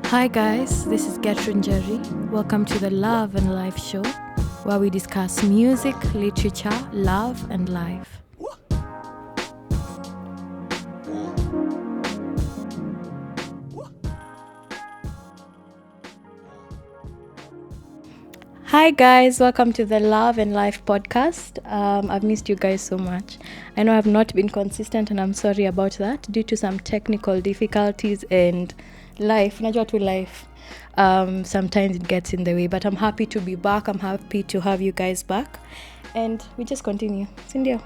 Hi guys, this is Njeri. Welcome to the Love and Life show, where we discuss music, literature, love and life. Hi guys, welcome to the Love and Life podcast. I've missed you guys so much. I know I've not been consistent and I'm sorry about that due to some technical difficulties and life. Unajua tu life. Sometimes it gets in the way, but I'm happy to be back. I'm happy to have you guys back. And we just continue. Sindio?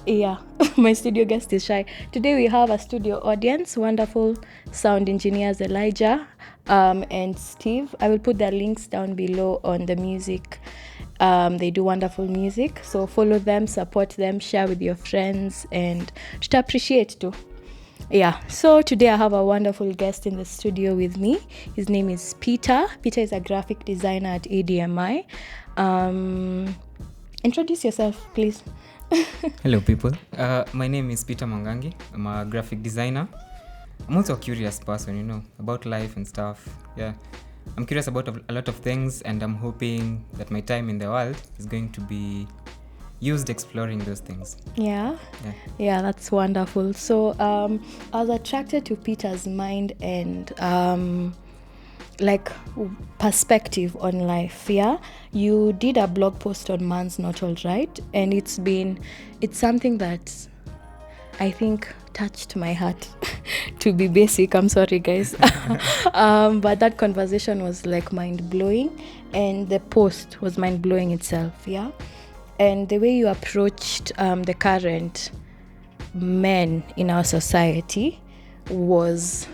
Yeah, my studio guest is shy. Today we have a studio audience, wonderful sound engineers Elijah and Steve. I will put their links down below on the music. They do wonderful music, so follow them, support them, share with your friends, and just appreciate too. Yeah, so today I have a wonderful guest in the studio with me. His name is Peter. Peter is a graphic designer at down.My. Introduce yourself, please. Hello people, my name is Peter Mwangangi. I'm a graphic designer. I'm also a curious person, about life and stuff. Yeah, I'm curious about a lot of things, and I'm hoping that my time in the world is going to be used exploring those things. Yeah, that's wonderful. So I was attracted to Peter's mind and perspective on life. Yeah, you did a blog post on Man's Not All Right, and it's something that I think touched my heart. To be basic, I'm sorry guys. But that conversation was mind-blowing, and the post was mind-blowing itself. Yeah, and the way you approached the current men in our society was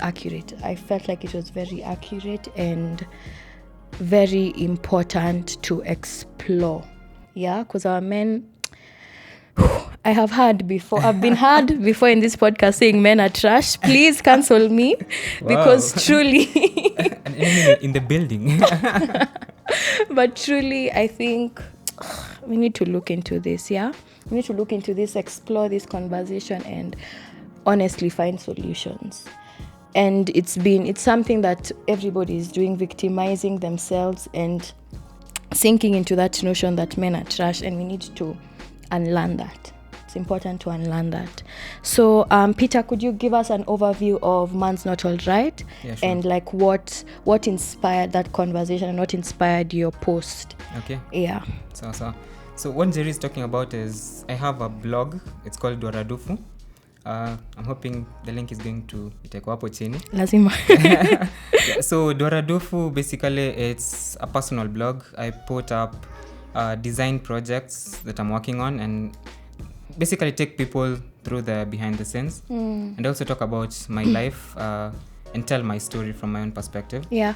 accurate. I felt like it was very accurate and very important to explore. Yeah, because our men, I've been heard before in this podcast saying men are trash. Please cancel me. Wow. Because truly An enemy in the building. But truly I think we need to look into this. Yeah, we need to look into this, explore this conversation, and honestly find solutions. And it's something that everybody is doing, victimizing themselves and sinking into that notion that men are trash, and we need to unlearn that. It's important to unlearn that. So Peter, could you give us an overview of Man's Not All Right? Yeah, sure. And what inspired that conversation and what inspired your post? Okay. Yeah. So what Njeri is talking about is, I have a blog. It's called Doradufu. I'm hoping the link is going to itekwa hapo chini. Lazima. Yeah, so Doradufu, basically it's a personal blog. I put up design projects that I'm working on, and basically take people through the behind the scenes, and also talk about my life and tell my story from my own perspective. Yeah.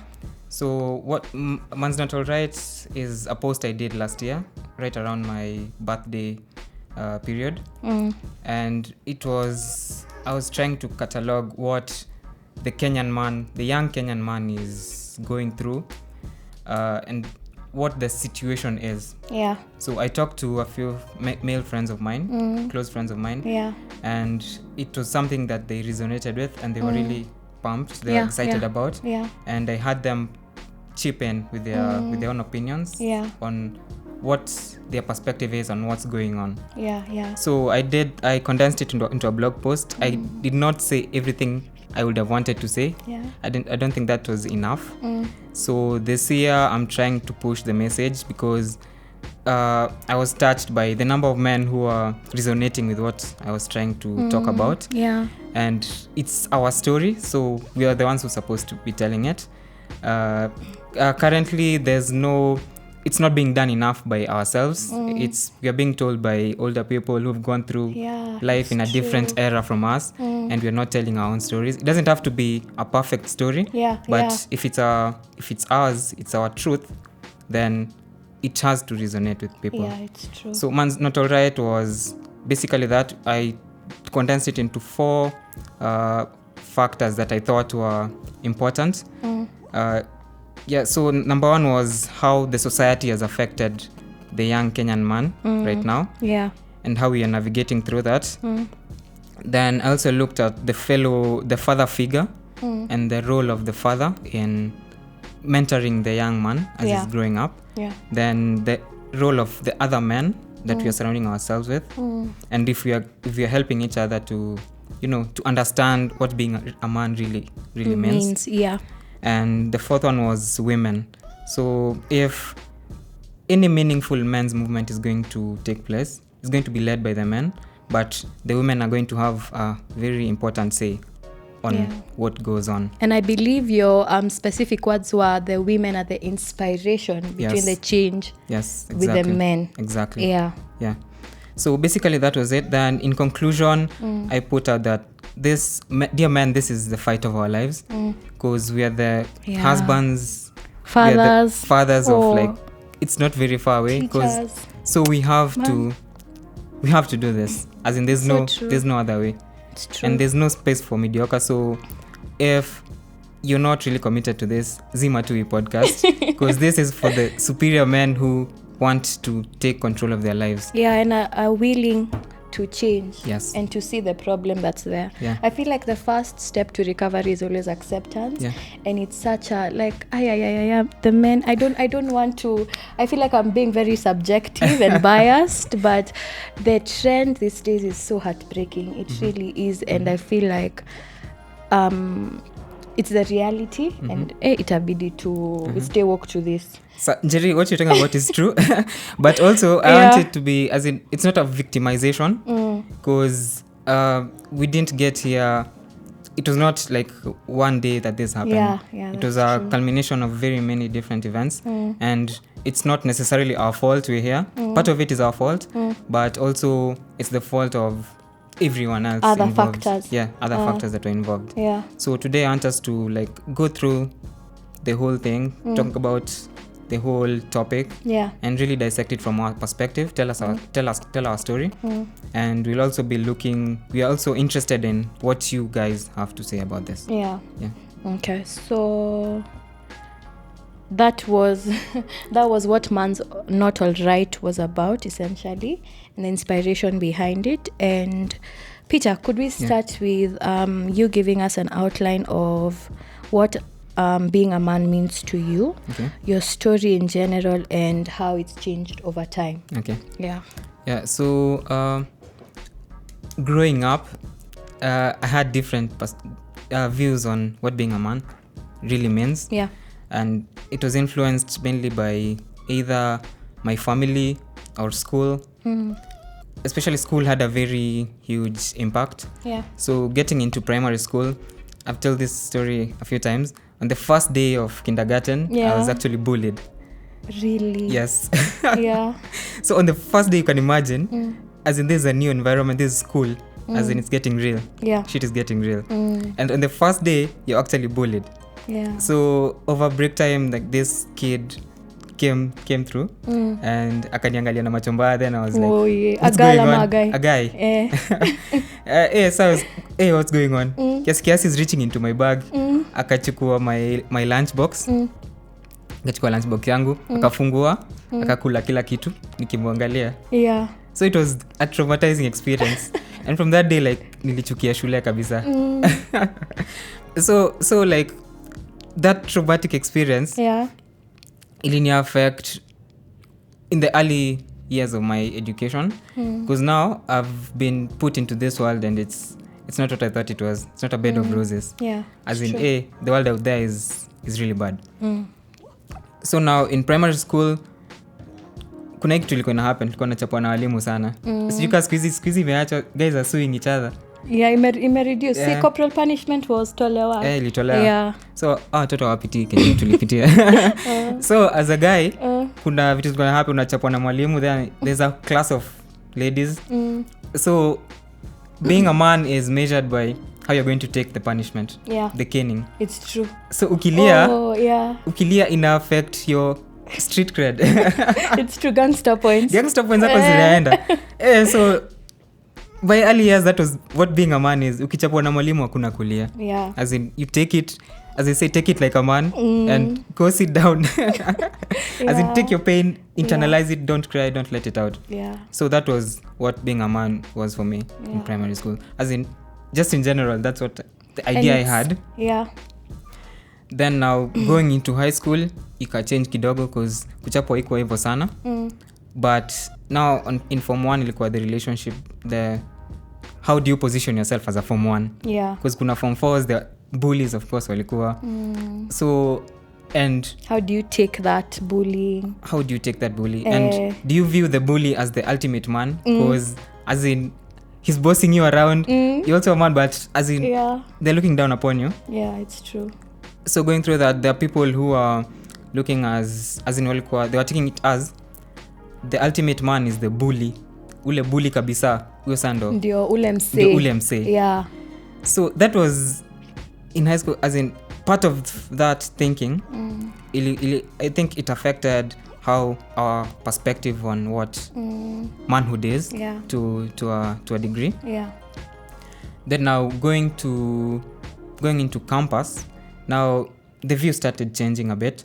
So what Man's Not All Right is a post I did last year, right around my birthday period. And I was trying to catalog what the young Kenyan man is going through, and what the situation is. Yeah. So I talked to a few male friends of mine, close friends of mine. Yeah. And it was something that they resonated with, and they were really pumped. They were excited about. Yeah. And I had them chip in with their own opinions on what their perspective is on what's going on. Yeah. So I condensed it into a blog post. I did not say everything I would have wanted to say. Yeah. I don't think that was enough. So this year I'm trying to push the message, because I was touched by the number of men who are resonating with what I was trying to talk about. Yeah. And it's our story, so we are the ones who are supposed to be telling it. Currently it's not being done enough by ourselves. We are being told by older people who've gone through life in a different era from us, and we are not telling our own stories. It doesn't have to be a perfect story, but if it's ours, it's our truth, then it has to resonate with people. Yeah, it's true. So Man's Not All Right was basically that. I condensed it into 4 factors that I thought were important. So number 1 was how the society has affected the young Kenyan man right now. Yeah. And how we are navigating through that. Then I also looked at the father figure and the role of the father in mentoring the young man as he's growing up, then the role of the other men that we are surrounding ourselves with, and if we are helping each other to to understand what being a man really means. And the fourth one was women. So if any meaningful men's movement is going to take place, it's going to be led by the men, but the women are going to have a very important say on what goes on. And I believe your specific words were the women are the inspiration between the change with the men. Exactly. Yeah. So basically that was it. Then in conclusion, I put out that dear men, this is the fight of our lives, because we are the husbands, fathers of, like, it's not very far away, so we have to do this, as in there's no other way. It's true. And there's no space for mediocre. So if you're not really committed to this, Zima Tui podcast, because this is for the superior men who want to take control of their lives. And are willing to change and to see the problem that's there. I feel like the first step to recovery is always acceptance, and it's such a the men, I don't want to, I feel like I'm being very subjective and biased, but the trend these days is so heartbreaking. It really is. And I feel like it's the reality, and itabidi to stay woke to this. So, Njeri, what you're talking about is true. But also, I want it to be, as in, it's not a victimization, because we didn't get here. It was not like one day that this happened. It was a culmination of very many different events. And it's not necessarily our fault we're here. Part of it is our fault, but also it's the fault of everyone else involved. Factors that were involved. So today I want us to, like, go through the whole thing, talk about the whole topic, and really dissect it from our perspective, tell our story, and we are also interested in what you guys have to say about this. Okay, so that was what Man's Not All Right was about, essentially, and the inspiration behind it. And Peter, could we start with you giving us an outline of what being a man means to you, your story in general, and how it's changed over time? So growing up, I had different views on what being a man really means, and it was influenced mainly by either my family or school. Especially school had a very huge impact. So getting into primary school, I've told this story a few times. On the first day of kindergarten, I was actually bullied. Really? Yes. So on the first day, you can imagine, as in this is a new environment, this is school, as in it's getting real. Shit is getting real. And on the first day, you're actually bullied. So over break time, like, this kid came through and akaniangalia na macho mbaya. Then I was like, what's going on? A guy. So I was, what's going on? Kiasi is reaching into my bag. Akachukua my lunch box. Akachukua lunch box yangu, akafungua, akakula kila kitu nikimwangalia. So it was a traumatizing experience. And from that day, like, nilichukia shule kabisa. So like, that traumatic experience ilini affect in the early years of my education, because now I've been put into this world, and it's not what I thought it was. It's not a bed of roses. As in, the world out there is really bad. So now in primary school, kuna kitu ilikuwa ina happen, tulikuwa nachapwa na walimu sana. Sijui kama siku hizi imeacha, guys are suing each other. Ime reduce. See, corporal punishment was tolewa. Ilitolewa. So watoto wapitii kenye tulipitia. So as a guy, kuna vitu zilikuwa happen, unachapwa na mwalimu, then there's a class of ladies. So being a man is measured by how you're going to take the punishment, the caning. It's true. So ukilia ina affect your street cred. It's true. Gangster points zako zinaenda. So by early years, that was what being a man is. Ukichapwa na mwalimu hakuna kulia. As in, you take it, as I say, take it like a man and go sit down. As in, take your pain, internalize it, don't cry, don't let it out. So that was what being a man was for me in primary school. As in, just in general, that's what the idea I had. Yeah. Then now going into high school ika change kidogo cause kuchapwa iko hivyo sana. But now in form 1 ilikuwa the relationship, the how do you position yourself as a form 1? Yeah. Because kuna form 4s, the bullies of course walikuwa. So and how do you take that bullying? And do you view the bully as the ultimate man? Because as in he's bossing you around. You're also a man, but as in they're looking down upon you. Yeah, it's true. So going through that, there are people who are looking as in walikuwa, they were taking it as the ultimate man is the bully. Ule bully kabisa, huyo sando. Ndio ule mse. Yeah. So that was in high school, as in part of that thinking. I think it affected how our perspective on what manhood is to a degree. Yeah. Then now going into campus, now the view started changing a bit.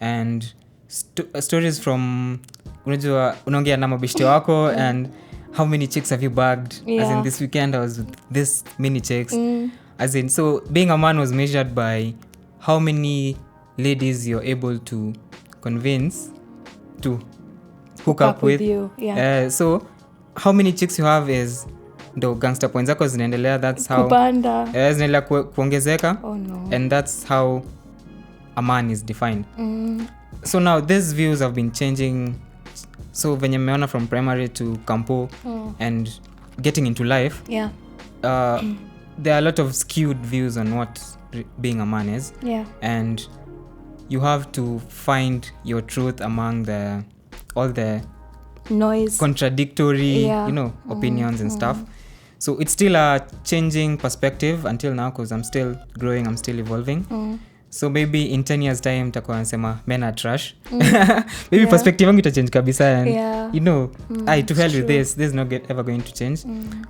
And stories from unajua unaongea na mabeshte wako and how many chicks have you bagged? As in this weekend I was with this many chicks. As in, so being a man was measured by how many ladies you're able to convince to hook up with you. Yeah. So how many chicks you have is ndo gangster points zako zinaendelea. That's how zinaendelea kuongezeka. Oh, no. And that's how a man is defined. So now these views have been changing. So venye meona from primary to campo and getting into life, there are a lot of skewed views on what being a man is. Yeah. And you have to find your truth among all the noise, contradictory opinions and stuff. So it's still a changing perspective until now, because I'm still growing, I'm still evolving. So maybe in 10 years time takuwa nasema men are trash. Maybe perspective yangu ita change kabisa and to hell with this is not ever going to change.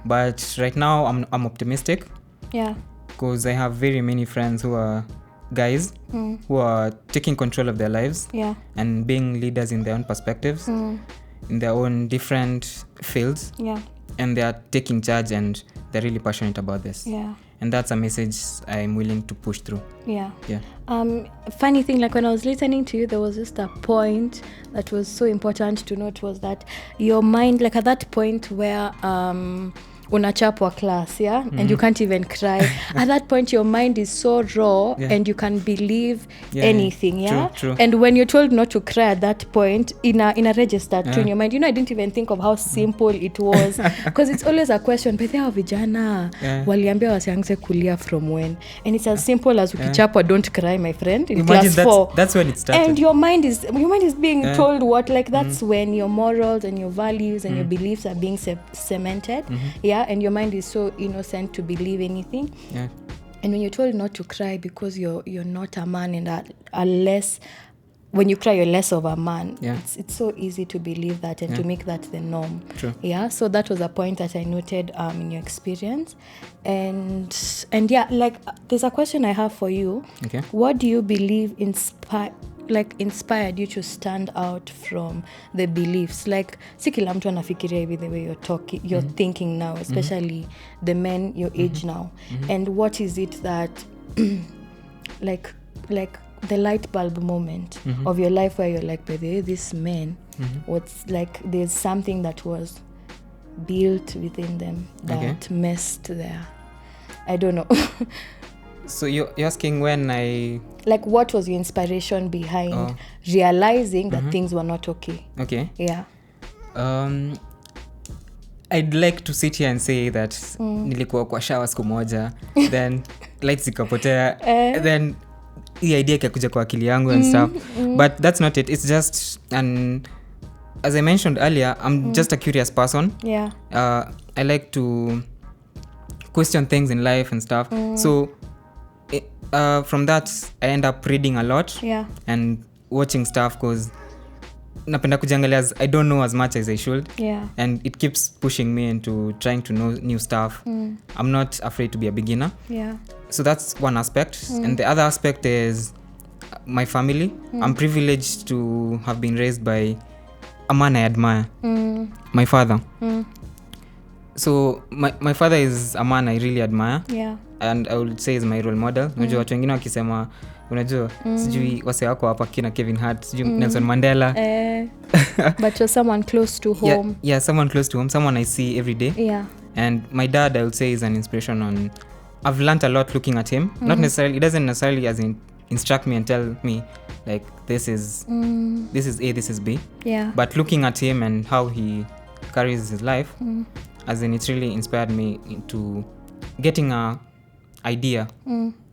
But right now I'm optimistic. Yeah. Because I have very many friends who are guys who are taking control of their lives and being leaders in their own perspectives, in their own different fields. Yeah. And they are taking charge and they're really passionate about this. Yeah. And that's a message I'm willing to push through. Yeah. Funny thing, like when I was listening to you, there was just a point that was so important to note, was that your mind, like at that point where unachapwa class, and you can't even cry. At that point your mind is so raw and you can believe anything. True. And when you're told not to cry at that point, in a register in your mind, I didn't even think of how simple it was, because it's always a question, but there are vijana waliambia wasianze kulia from when, and it's as simple as ukichapwa don't cry, my friend, in Imagine class 4. That's when it started. And your mind is being told what, like that's when your morals and your values and your beliefs are being cemented. And your mind is so innocent to believe anything. And when you're told not to cry because you're not a man, and unless when you cry you're less of a man, it's so easy to believe that and to make that the norm. True. So that was a point that I noted in your experience. And like there's a question I have for you. Okay. What do you believe inspired you to stand out from the beliefs? Like si kila mtu anafikiria hivi the way you're thinking now, especially the men your age now. And what is it that like the light bulb moment of your life where you're like, by the way, this man, what's like there's something that was built within them that messed there. I don't know. So you're asking when I... Like, what was your inspiration behind realizing that things were not okay? Okay. Yeah. I'd like to sit here and say that nilikuwa kwa shower siku moja, then lights zikapotea, then the idea ikakuja kwa akili yangu and stuff. But that's not it. It's just, and as I mentioned earlier, I'm just a curious person. Yeah. I like to question things in life and stuff. So from that I end up reading a lot and watching stuff, because napenda kujiangalia as I don't know as much as I should, and it keeps pushing me into trying to know new stuff. I'm not afraid to be a beginner. So that's one aspect. And the other aspect is my family. I'm privileged to have been raised by a man I admire, my father. So my father is a man I really admire. and I would say is my role model. Unajua watu wengine wakisema unajua sijui wase wako hapa kina Kevin Hart, sijui Nelson Mandela. But you're someone close to home. Yeah, someone close to home, someone I see every day. Yeah. And my dad, I would say, is an inspiration on... I've learned a lot looking at him. Not necessarily... It doesn't necessarily as in instruct me and tell me, like, this is A, this is B. Yeah. But looking at him and how he carries his life, as in it's really inspired me into getting a idea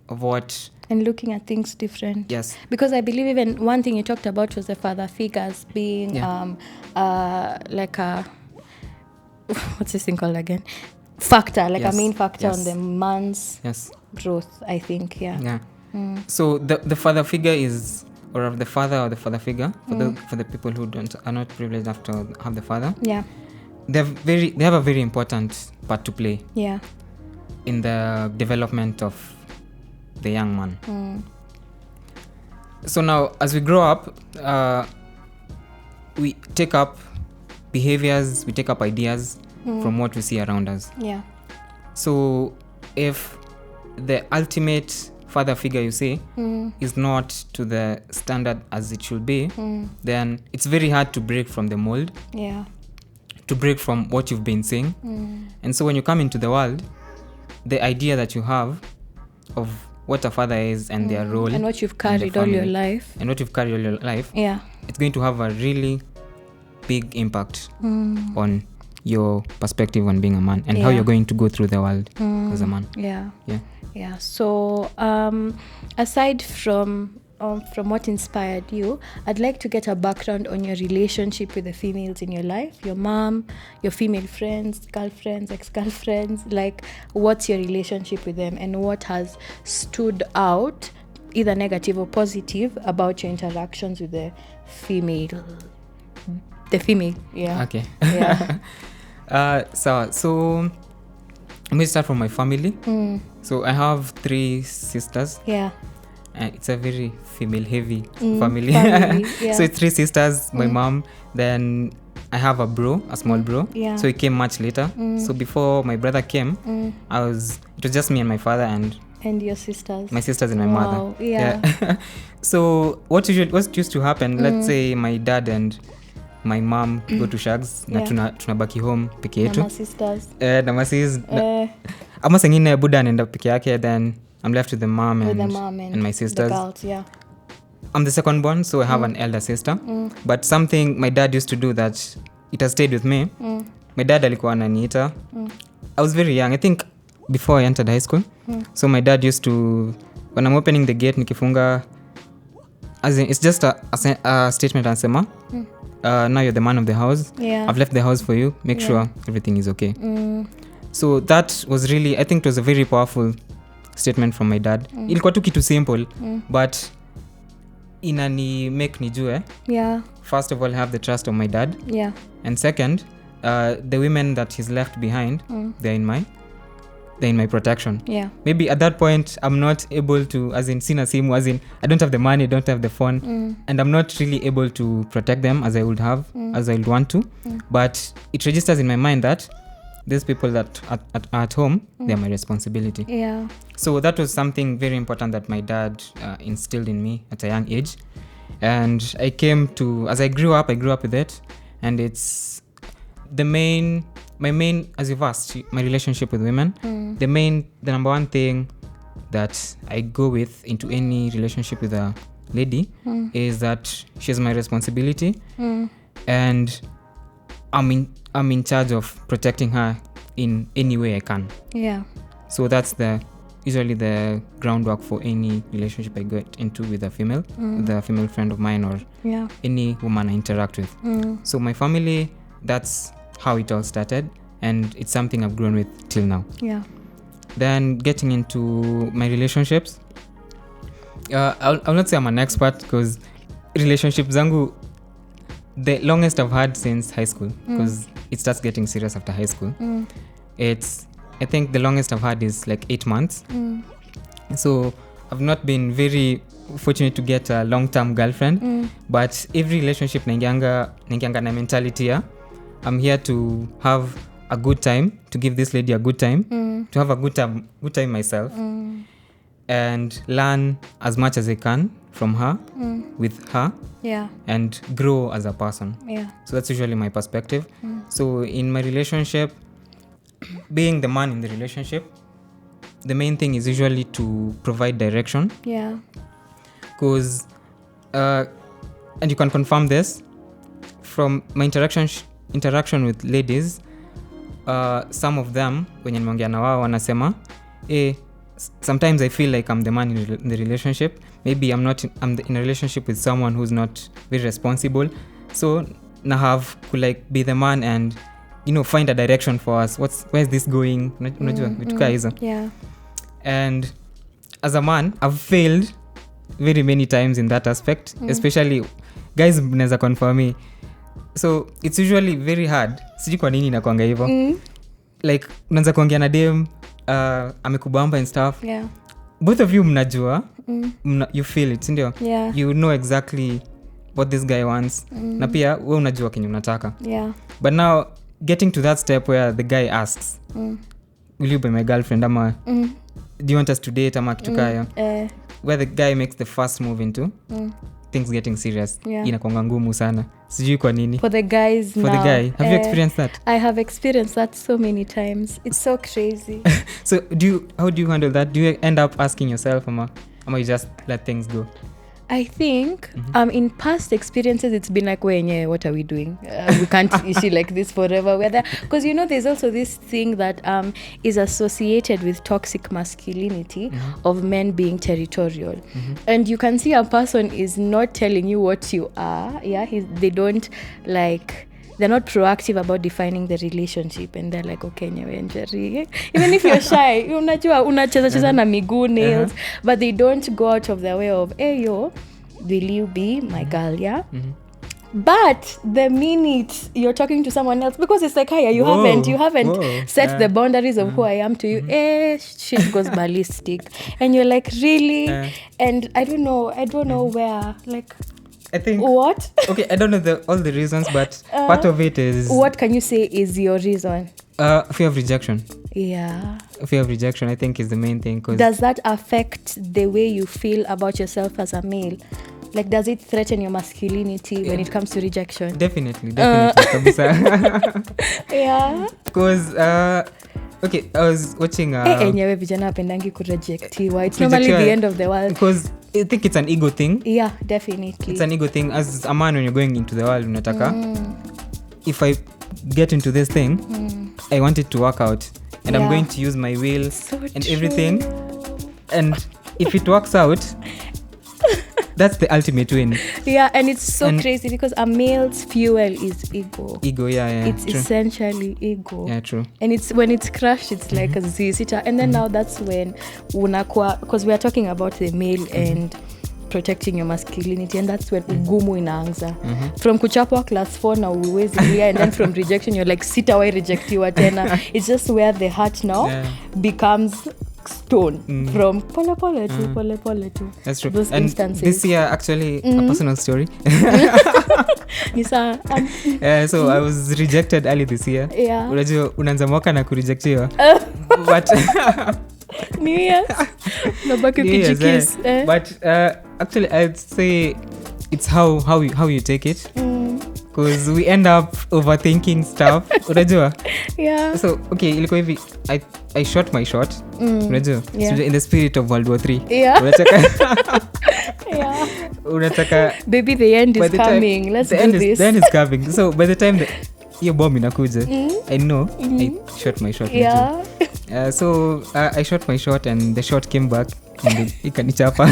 of what... And looking at things different. Yes. Because I believe even one thing you talked about was the father figures being like a... What's this thing called again? Factor, like a main factor on the man's growth, I think. Yeah. So the father figure is... Or the father or the father figure, for the people who are not privileged enough to have the father. Yeah. They have a very important part to play. Yeah. In the development of the young man. So now, as we grow up, we take up behaviors, we take up ideas from what we see around us. Yeah. So if the ultimate father figure you say is not to the standard as it should be, then it's very hard to break from the mold. Yeah. To break from what you've been saying. And so when you come into the world, the idea that you have of what a father is and their role and what you've carried all your life, yeah, it's going to have a really big impact on your perspective on being a man and how you're going to go through the world as a man. Yeah. So aside from what inspired you, I'd like to get a background on your relationship with the females in your life, your mom, your female friends, girlfriends, ex-girlfriends. Like, what's your relationship with them and what has stood out, either negative or positive, about your interactions with the female. Yeah. Okay. Yeah. So let me start from my family. So I have 3 sisters. Yeah. It's a very female-heavy family. Yeah. So it's 3 sisters, my mom. Then I have a small bro. Yeah. So he came much later. So before my brother came, it was just me and my father and your sisters. My sisters and my mother. Yeah. So what used to happen, let's say my dad and my mom go to shags na tunabaki home peke yetu. Na masis. Ama sengine buda anaenda peke yake, then I'm left with the mom and my sisters. The girls, yeah. I'm the second born, so I have an elder sister. But something my dad used to do that it has stayed with me. My dad alikuwa ananiita. I was very young, I think before I entered high school. So my dad used to, when I'm opening the gate nikifunga, as in, it's just a statement ansema. Now you're the man of the house. Yeah. I've left the house for you. Make sure everything is okay. So that was really, I think it was a very powerful statement from my dad. Ilikuwa tu kitu simple, but inani make nijue. Yeah. First of all, have the trust of my dad. Yeah. And second, the women that he's left behind, they're in my protection. Yeah. Maybe at that point I'm not able to, as in sina simu, as in I don't have the money, don't have the phone, and I'm not really able to protect them as I would have, as I would want to. But it registers in my mind that these people that are at home, they're my responsibility. Yeah. So that was something very important that my dad instilled in me at a young age. And as I grew up with it. And it's my main, as you've asked, my relationship with women. The number one thing that I go with into any relationship with a lady is that she's my responsibility. And I'm in charge of protecting her in any way I can. Yeah. So that's usually the groundwork for any relationship I get into with a female, with a female friend of mine or any woman I interact with. So my family, that's how it all started, and it's something I've grown with till now. Yeah. Then getting into my relationships, I'll not say I'm an expert because relationships zangu, the longest I've had since high school, because it starts getting serious after high school. I think the longest I've had is like 8 months. So I've not been very fortunate to get a long-term girlfriend, but every relationship naingianga na mentality I'm here to have a good time, to give this lady a good time, to have a good time myself, and learn as much as I can from her, with her, and grow as a person. So that's usually my perspective. So in my relationship, being the man in the relationship, the main thing is usually to provide direction. Because and you can confirm this from my interaction with ladies. Some of them wenye nimeongea na wao wanasema sometimes I feel like I'm the man in the relationship. Maybe I'm in a relationship with someone who's not very responsible, so na have to like be the man and find a direction for us. Where's this going? Unajua vitu kama hizo. And as a man, I've failed very many times in that aspect, especially guys mnaweza confirm me. So it's usually very hard. Sijui kwa nini inakuanga hivyo. Like unaanza kuongea na dem, amekubamba and stuff. Both of you mnajua, you feel it, ndio? You know exactly what this guy wants. Na pia wewe unajua kenye unataka. But now getting to that step where the guy asks, will you be my girlfriend, ama do you want us to date, ama kitu kaya, where the guy makes the first move into things getting serious, inakuanga ngumu sana. Sijui kwa nini for the guys. For the guy, have you experienced that? I have experienced that so many times. It's so crazy. So how do you handle that? Do you end up asking yourself, ama you just let things go? I think in past experiences it's been like, what are we doing? We can't issue like this forever. Because there's also this thing that is associated with toxic masculinity of men being territorial. And you can see a person is not telling you what you are. They don't like, they're not proactive about defining the relationship, and they're like, okay, Njeri, even if you're shy, unacheza na miguu, nails, but they don't go out of their way of, hey yo, will you be my girl? But the minute you're talking to someone else, because it's like, hey, you haven't set the boundaries of who I am to you, shit goes ballistic. And you're like, really? And I don't know where, like, I think what? Okay, I don't know all the reasons, but part of it is, what can you say is your reason? Fear of rejection. Fear of rejection, I think, is the main thing. Does that affect the way you feel about yourself as a male? Like, does it threaten your masculinity when it comes to rejection? Definitely. Because okay, I was watching enyewe vijana wapendangi kurejectiwa. It's normally the end of the world. Because I think it's an ego thing. Yeah, definitely. It's an ego thing. As a man, when you're going into the world, unataka, if I get into this thing, I want it to work out, and I'm going to use my will and everything. And if it works out, that's the ultimate win. And it's so crazy because a male's fuel is ego. It's true. Essentially ego. True. And it's when it's crushed, it's like a zisita. And then now that's when unakua, because we are talking about the male and protecting your masculinity, and that's when ugumu inaanza. From kuchapwa class 4 na uwezi lia, and then from rejection you're like sitawai rejectiwa tena. It's just where the heart now becomes stone from pole tu. That's true. Those and instances. This year, actually, a personal story. So I was rejected early this year. Unajua unaanza mwaka na kurejectiwa. But New Year's. Nabaki kijikiss. But actually, I'd say it's how you take it. Because we end up overthinking stuff. Unajua? So, okay, ilikuwa hivi, I shot my shot. Unajua? So in the spirit of World War 3. Unataka baby, the end is coming. Let's do this. The end is coming. So by the time hiyo bomb inakuja, I know I shot my shot. So I shot my shot, and the shot came back and ikanichapa.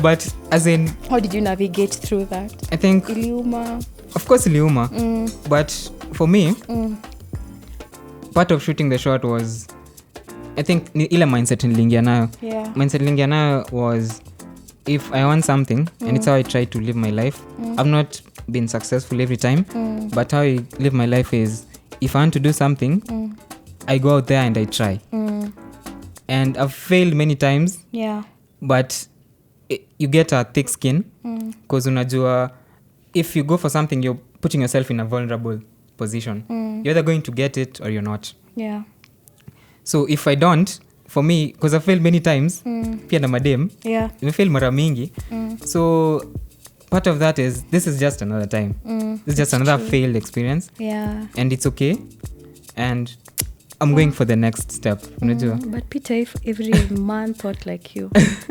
But as in, how did you navigate through that? I think iliuma. Of course iliuma. But for me, part of shooting the shot was, I think ile mindset niliingia nayo. Mindset niliingia nayo was, if I want something, and it's how I try to live my life. I've not been successful every time, but how I live my life is, if I want to do something, I go out there and I try. And I've failed many times. But you get a thick skin, because unajua, if you go for something, you're putting yourself in a vulnerable position. You're either going to get it or you're not. Yeah. So if I don't, for me, because I failed many times, pia na madem, failed mara mingi. So part of that is, this is just another time. This is just another failed experience. Yeah. And it's okay. And I'm going for the next step. But Peter, if every man thought like you,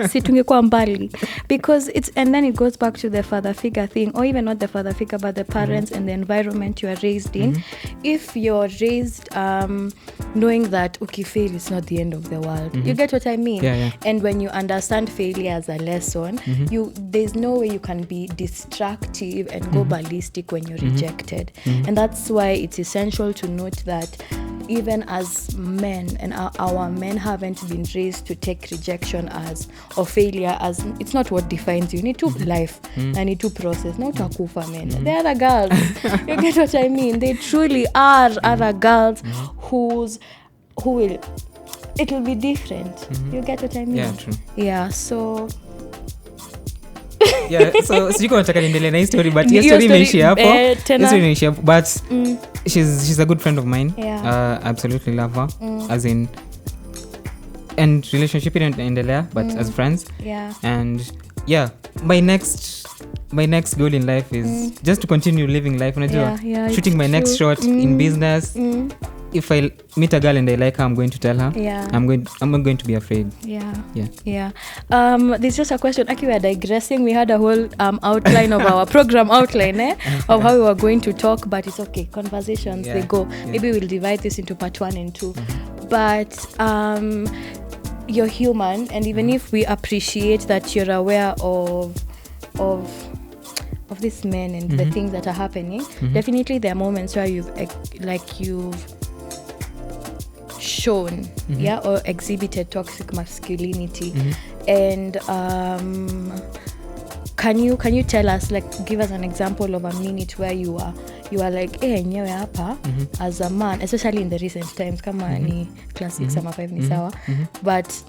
si tungekuwa mbali. Because and then it goes back to the father figure thing, or even not the father figure, but the parents and the environment you are raised in. If you're raised knowing that fail is not the end of the world, you get what I mean? And when you understand failure as a lesson, there's no way you can be destructive and go ballistic when you're rejected. And that's why it's essential to note that even as men, and our men haven't been raised to take rejection or failure as, it's not what defines you. You need to life and need to process. Not akufa men. They are the girls. You get what I mean? They truly are other girls it will be different. You get what I mean? Yeah, true. Yeah, so so sijui nataka niendelee na hii story, but hii story imeishia hapo. But she's a good friend of mine. Absolutely love her. As in, and relationship inaendelea, but as friends. And my next goal in life is just to continue living life, shooting my next shot in business. If I meet a girl and I like her, I'm going to tell her. I'm not going to be afraid. There's just a question. Actually, we are digressing. We had a whole outline of our program outline of how we were going to talk, but it's okay. Conversations, they go. Maybe we'll divide this into part 1 and 2. But you're human, and even if we appreciate that you're aware of these men and the things that are happening, definitely there are moments where you've shown or exhibited toxic masculinity. And can you tell us, give us an example of a minute where you are like nyewe hapa as a man, especially in the recent times, kama ni class 6 ama 5 ni sawa, but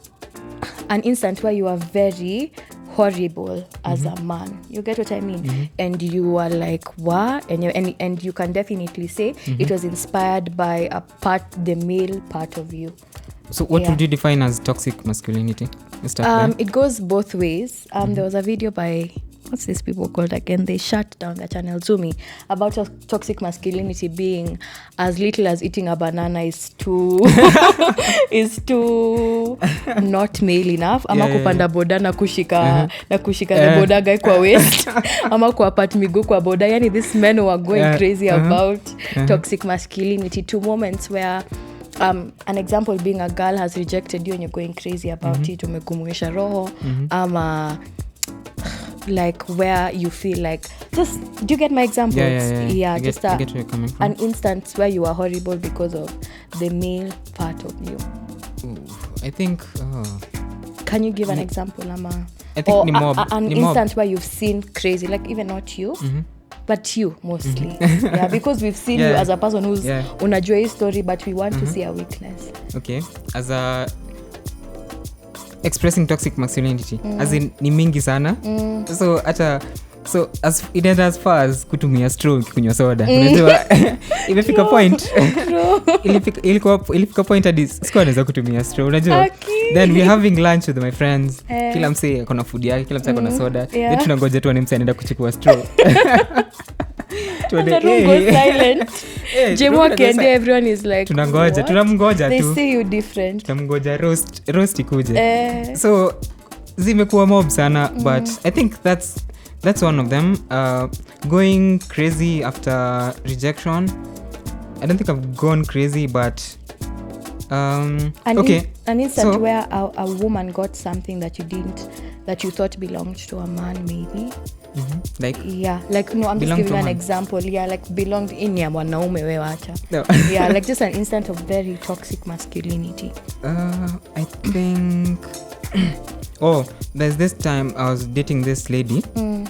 an instant where you are very horrible as a man. You get what I mean? And you are like, what? And you can definitely say it was inspired by the male part of you. So what would you define as toxic masculinity? It goes both ways. There was a video by, what's these people called again? They shut down the channel, Zumi, about toxic masculinity being as little as eating a banana is too not male enough. Ama kupanda boda na kushika the boda guy kwa waist. Ama kuapat miguu kwa boda. Yani these men who are going crazy about toxic masculinity, to moments where an example being a girl has rejected you and you're going crazy about it, umekumuisha roho, ama like where you feel like, just, do you get my examples? I just get where you're coming from. An instance where you are horrible because of the male part of you. I think can you give an example, ama? I think an instance where you've seen crazy, like even not you, but you mostly. Because we've seen you as a person who's unajua hii story, but we want to see a weakness. Okay, as a expressing toxic masculinity, as in ni mingi sana. So as it ends as far as kutumia straw kunywa soda. Unajua imefika point. Ilifika point hadi sikuwa naweza kutumia straw, unajua. Then we're having lunch with my friends. Kila msee akona food yake, kila msee akona soda. Then tunangoja tu msee anaenda kuchukua straw. Silent. Jemo kende, everyone is like, tunamgoja tu. They say you different. Tunamgoja roast ikuje. So zimekuwa mob sana, but I think that's one of them. Going crazy after rejection. I don't think I've gone crazy, but an instant where a woman got something that you thought belonged to a man, maybe. I'm just giving an example. Like belonged in ya mwanaume wewe acha. Like just an instant of very toxic masculinity. I think there's this time I was dating this lady, and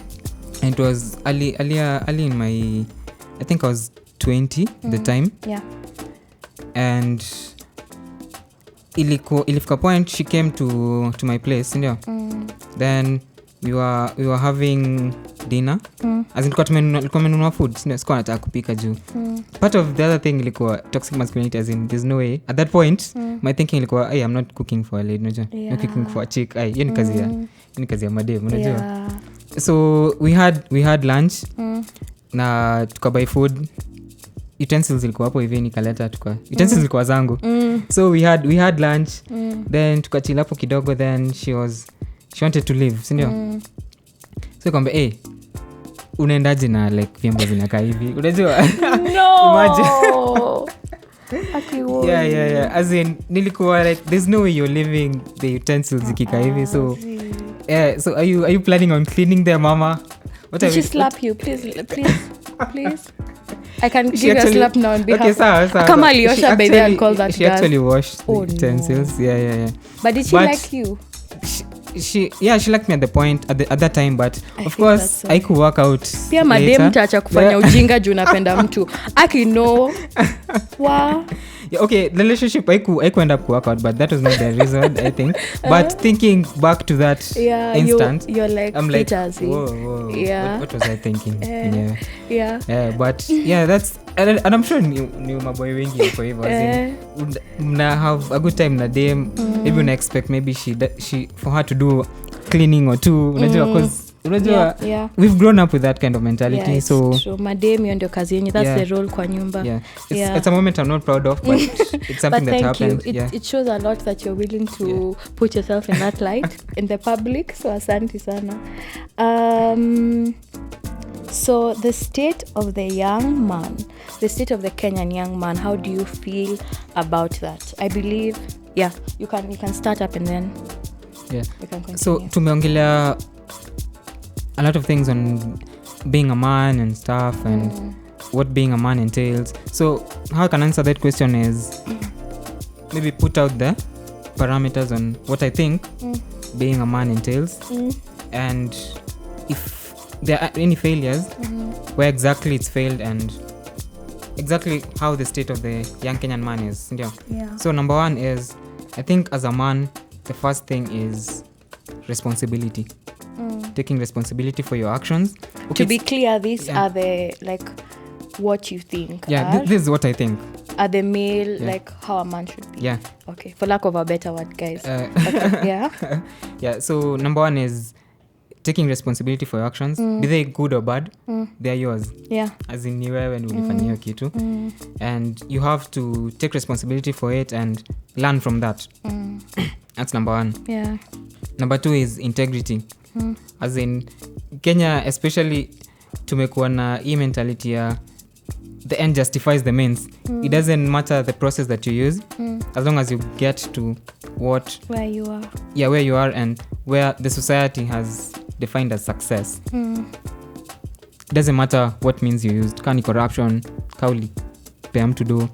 it was early in my, I think I was 20 at the time. And ilifika point she came to my place, Then we were having dinner as in tulikuwa tumenunua food sikuwa nataka kupika juu part of the other thing ilikuwa toxic masculinity as in there's no way at that point my thinking ilikuwa I'm not cooking for a lady unajua I'm cooking for a chick hiyo ni kazi ya madem unajua so we had lunch na tukabuy food utensils zilikuwa hapo hivi nikaleta utensils zilikuwa zangu so we had lunch then tukachill hapo kidogo then she wanted to leave si ndio so kwamba unaendaje na like vyombo zinakaa hivi unajua no imagine akiwo yeah as in nilikuwa like there's no way you're leaving the utensils zikikaa hivi so so are you planning on cleaning them mama what she slap you please I can give you a slap now on behalf. Okay, kama aliosha by then call that she actually washed the utensils. No. Yeah. But did she like you? She liked me at that time but of course I could work out pia madem tacha kufanya ujinga juu napenda mtu no wow okay the relationship I could end up work out but that was not the reason I think but thinking back to that instant you're like I'm like whoa. Yeah. What was I thinking yeah but that's and I'm sure ni maboy wengi kwa hivyo mna have a good time na dem maybe una expect maybe she for her to do cleaning or two unajua cause unajua we've grown up with that kind of mentality so madem ndio kazi yenyewe that's the role kwa nyumba it's a moment I'm not proud of but it's something that happened it shows a lot that you're willing to put yourself in that light in the public so asante sana so the state of the young man, the state of the Kenyan young man, how do you feel about that? I believe you can start up and then you can continue. So tumeongelea a lot of things on being a man and stuff and what being a man entails. So how I can answer that question is maybe put out the parameters on what I think being a man entails and if there are any failures where exactly it's failed and exactly how the state of the young Kenyan man is. So number one is I think as a man the first thing is responsibility. Taking responsibility for your actions. Okay, to be clear, these are the like what you think this is what I think are the male like how a man should be. Okay, for lack of a better word guys. Okay. So number one is taking responsibility for your actions, be they good or bad, they are yours. As in ni wewe ni ulifanya hiyo kitu and you have to take responsibility for it and learn from that. That's number one. Number two is integrity. As in Kenya especially tumekuwa na hii mentality ya the end justifies the means. It doesn't matter the process that you use as long as you get to where you are. Where you are and where the society has defined as success. It doesn't matter what means you used. Kani corruption, kauli pay to do.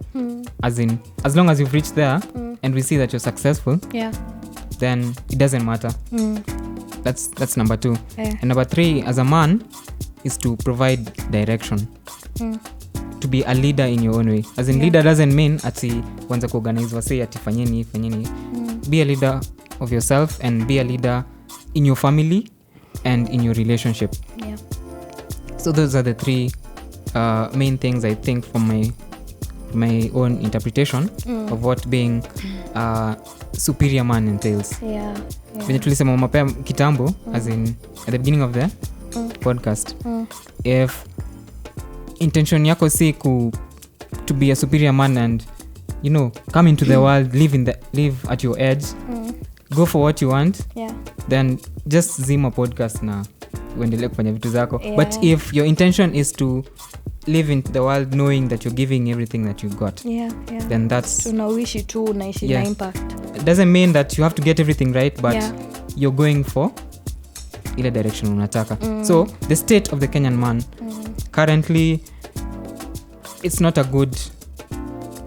As in as long as you've reached there and we see that you're successful, then it doesn't matter. That's number two. And number three, as a man, is to provide direction. To be a leader in your own way. As in leader doesn't mean ati wanza kuorganize wase ati fanyeni. Be a leader of yourself and be a leader in your family and in your relationship. So those are the three main things I think from my own interpretation of what being a superior man entails. When tulisema mapema kitambo as in at the beginning of the podcast, if intention yako si to be a superior man and come into the world, live at your edge, go for what you want, then just zima podcast na uendelee kufanya vitu zako. But if your intention is to live in the world knowing that you're giving everything that you got, then that's unaishi tu unaishi na impact. It doesn't mean that you have to get everything right, but you're going for ile direction unataka. So the state of the Kenyan man currently, it's not a good,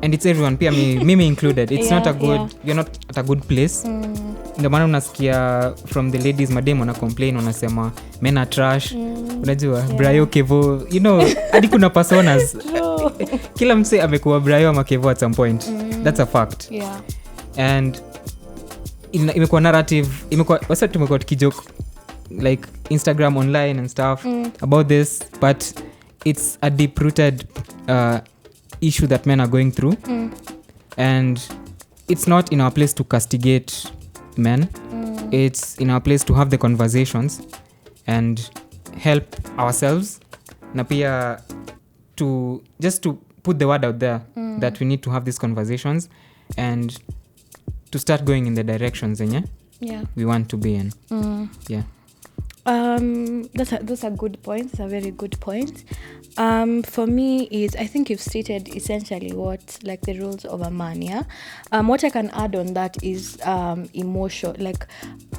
and it's everyone pia mimi included, it's not a good, you're not at a good place. Ndio maana unasikia from the ladies madem wana complain, wanasema men are trash, unajua Brayo Kevo, hadi kuna personas kila mse amekuwa Brayo ama Kevo at some point. That's a fact. And imekuwa narrative, tumekuwa tukijoke like Instagram online and stuff about this, but it's a deep-rooted issue that men are going through, and it's not in our place to castigate men. It's in our place to have the conversations and help ourselves, na pia to just to put the word out there that we need to have these conversations and to start going in the directions we want to be in. Those are good points. Those are very good points. For me is, I think you've stated essentially what, like, the rules of a man. What I can add on that is emotion. Like,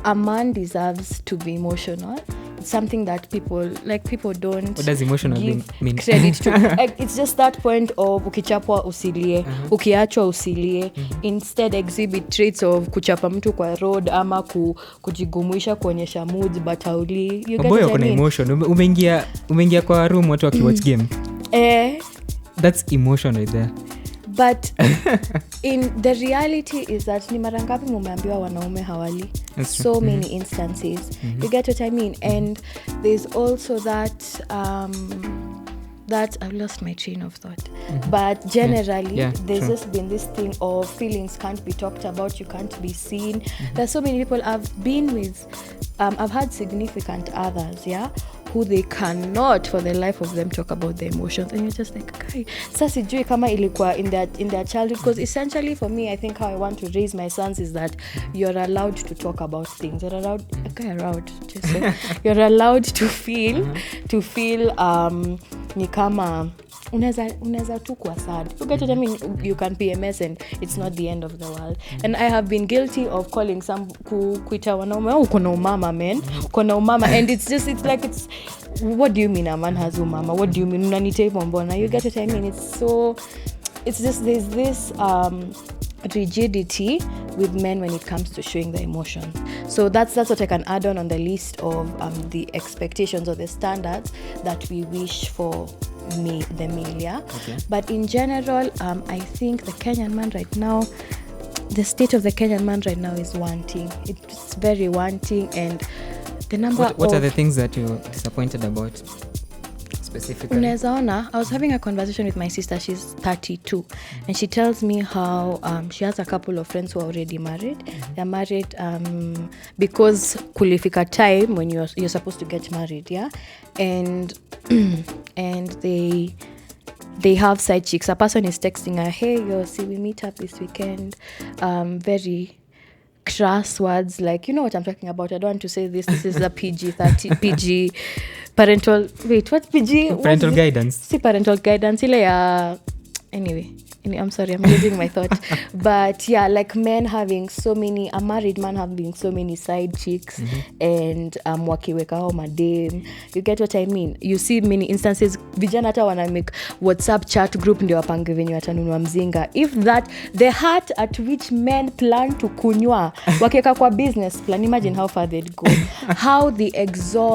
a man deserves to be emotional. It's something that people don't. What does emotional mean? Credit to. Like, it's just that point of ukichapwa usilie, ukiachwa usilie. Instead exhibit traits of kuchapa mtu kwa road ama kujigumuisha kuonyesha moods but hauli. You get what I mean? Emotion. Umeingia kwa room watu wakiwatch game. That's emotion right there. But in the reality is that ni mara ngapi mumeambiwa wanaume hawali? So many instances. You get what I mean? And there's also that I've lost my train of thought. But generally, there's just been this thing of feelings can't be talked about, you can't be seen. There's so many people I've been with, I've had significant others, who they cannot for the life of them talk about their emotions, and you're just like, okay, sasa sijui kama ilikuwa in their childhood, because essentially for me, I think how I want to raise my sons is that you're allowed to talk about things. You're allowed to feel ni kama unaweza tu kuwa sad. You get what I mean? You can be a mess and it's not the end of the world. And I have been guilty of calling some kuita wanaume, uko na umama, man. Uko na umama. And it's like, what do you mean a man has umama? What do you mean unanita hivyo mbona? You get what I mean? It's just there's this rigidity with men when it comes to showing their emotions. So that's what I can add on the list of the expectations or the standards that we wish for the male. Okay. But in general, I think the Kenyan man right now, the state of the Kenyan man right now is wanting. It's very wanting, and the number what are the things that you're disappointed about specifically? Unazaona, I was having a conversation with my sister. She's 32, and she tells me how she has a couple of friends who are already married. They're married because kulifika time when you're supposed to get married, and they have side chicks. A person is texting her, hey, see, we meet up this weekend. Very crass words, like, you know what I'm talking about. I don't want to say this is a PG parental, wait, what's PG? Parental guidance. See, parental guidance. Anyway, I'm sorry, I'm losing my thought. But yeah, like men having so many, a married man having so many side chicks, and wakiweka hao madem. You get what I mean? You see many instances, vijana hata wana make WhatsApp chat group ndio wapange venye watanunua mzinga. If that, the heart at which men plan to kunywa, wakiweka kwa business plan, imagine how far they'd go. How the exhaust